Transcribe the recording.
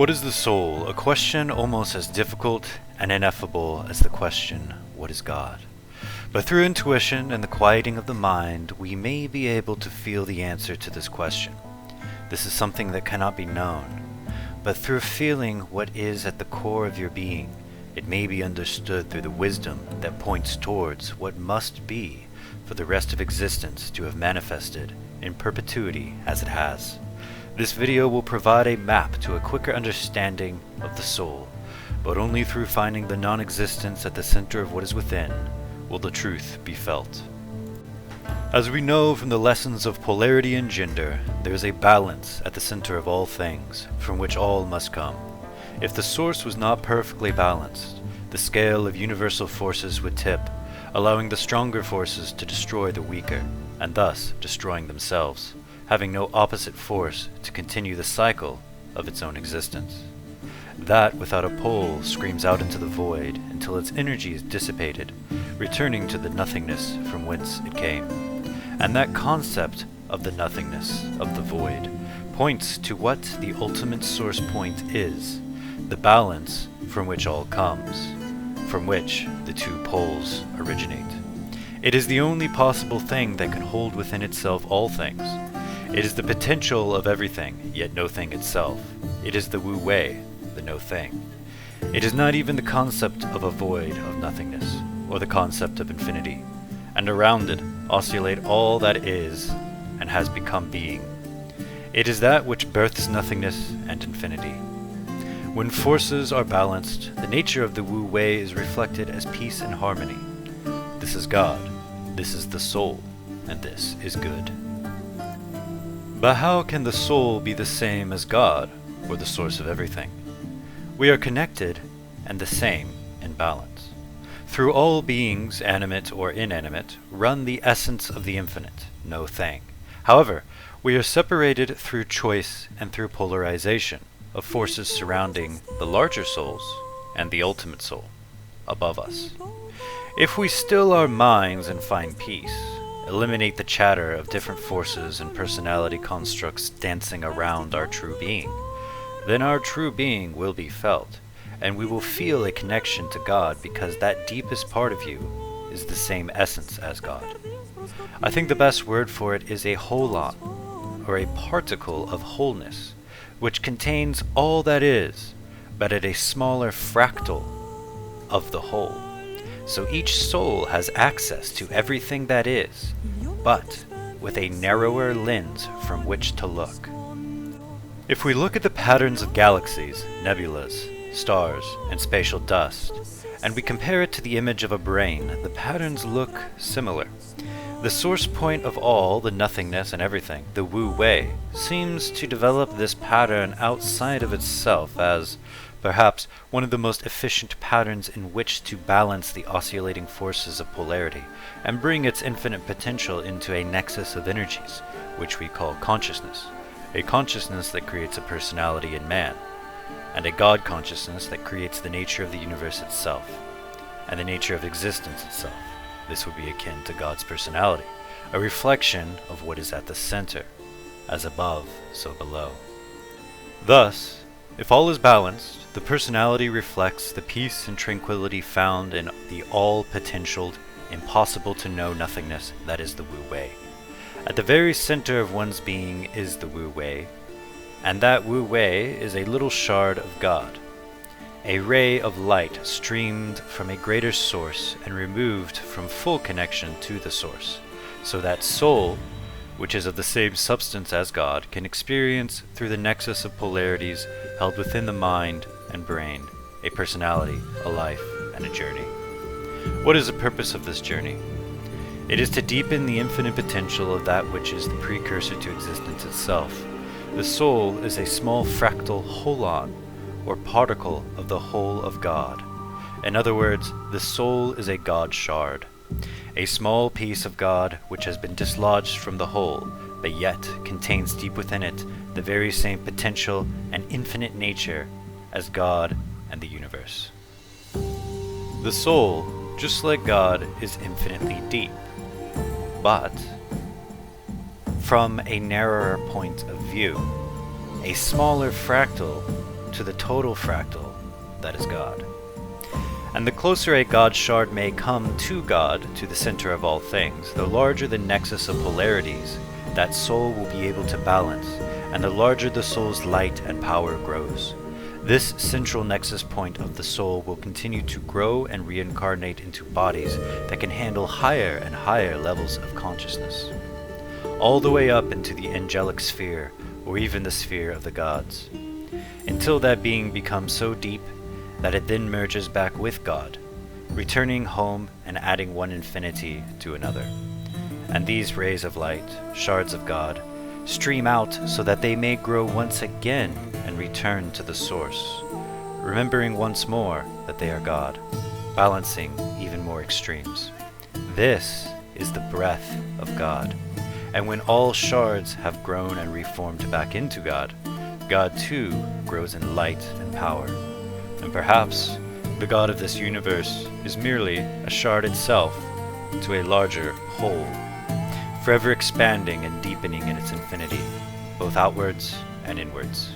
What is the soul? A question almost as difficult and ineffable as the question, what is God? But through intuition and the quieting of the mind, we may be able to feel the answer to this question. This is something that cannot be known, but through feeling what is at the core of your being, it may be understood through the wisdom that points towards what must be for the rest of existence to have manifested in perpetuity as it has. This video will provide a map to a quicker understanding of the soul, but only through finding the non-existence at the center of what is within will the truth be felt. As we know from the lessons of polarity and gender, there is a balance at the center of all things, from which all must come. If the source was not perfectly balanced, the scale of universal forces would tip, allowing the stronger forces to destroy the weaker, and thus destroying themselves, having no opposite force to continue the cycle of its own existence. That without a pole screams out into the void until its energy is dissipated, returning to the nothingness from whence it came. And that concept of the nothingness of the void points to what the ultimate source point is, the balance from which all comes, from which the two poles originate. It is the only possible thing that can hold within itself all things. It is the potential of everything, yet no thing itself. It is the wu-wei, the no thing. It is not even the concept of a void of nothingness, or the concept of infinity, and around it oscillate all that is and has become being. It is that which births nothingness and infinity. When forces are balanced, the nature of the wu-wei is reflected as peace and harmony. This is God, this is the soul, and this is good. But how can the soul be the same as God, or the source of everything? We are connected and the same in balance. Through all beings, animate or inanimate, run the essence of the infinite, no thing. However, we are separated through choice and through polarization of forces surrounding the larger souls and the ultimate soul above us. If we still our minds and find peace, eliminate the chatter of different forces and personality constructs dancing around our true being, then our true being will be felt, and we will feel a connection to God because that deepest part of you is the same essence as God. I think the best word for it is a holon, or a particle of wholeness, which contains all that is, but at a smaller fractal of the whole. So each soul has access to everything that is, but with a narrower lens from which to look. If we look at the patterns of galaxies, nebulas, stars, and spatial dust, and we compare it to the image of a brain, the patterns look similar. The source point of all, the nothingness and everything, the wu-wei, seems to develop this pattern outside of itself as perhaps one of the most efficient patterns in which to balance the oscillating forces of polarity and bring its infinite potential into a nexus of energies, which we call consciousness, a consciousness that creates a personality in man, and a God consciousness that creates the nature of the universe itself, and the nature of existence itself. This would be akin to God's personality, a reflection of what is at the center, as above, so below. Thus, if all is balanced, the personality reflects the peace and tranquility found in the all-potentialed, impossible-to-know nothingness that is the wu-wei. At the very center of one's being is the wu-wei, and that wu-wei is a little shard of God, a ray of light streamed from a greater source and removed from full connection to the source, so that soul, which is of the same substance as God, can experience through the nexus of polarities held within the mind and brain, a personality, a life, and a journey. What is the purpose of this journey? It is to deepen the infinite potential of that which is the precursor to existence itself. The soul is a small fractal holon, or particle of the whole of God. In other words, the soul is a God shard, a small piece of God which has been dislodged from the whole, but yet contains deep within it the very same potential and infinite nature as God and the universe. The soul, just like God, is infinitely deep, but from a narrower point of view, a smaller fractal to the total fractal that is God. And the closer a God shard may come to God, to the center of all things, the larger the nexus of polarities that soul will be able to balance, and the larger the soul's light and power grows. This central nexus point of the soul will continue to grow and reincarnate into bodies that can handle higher and higher levels of consciousness, all the way up into the angelic sphere, or even the sphere of the gods, until that being becomes so deep that it then merges back with God, returning home and adding one infinity to another. And these rays of light, shards of God, stream out so that they may grow once again and return to the source, remembering once more that they are God, balancing even more extremes. This is the breath of God. And when all shards have grown and reformed back into God, God too grows in light and power. And perhaps the God of this universe is merely a shard itself to a larger whole, forever expanding and deepening in its infinity, both outwards and inwards.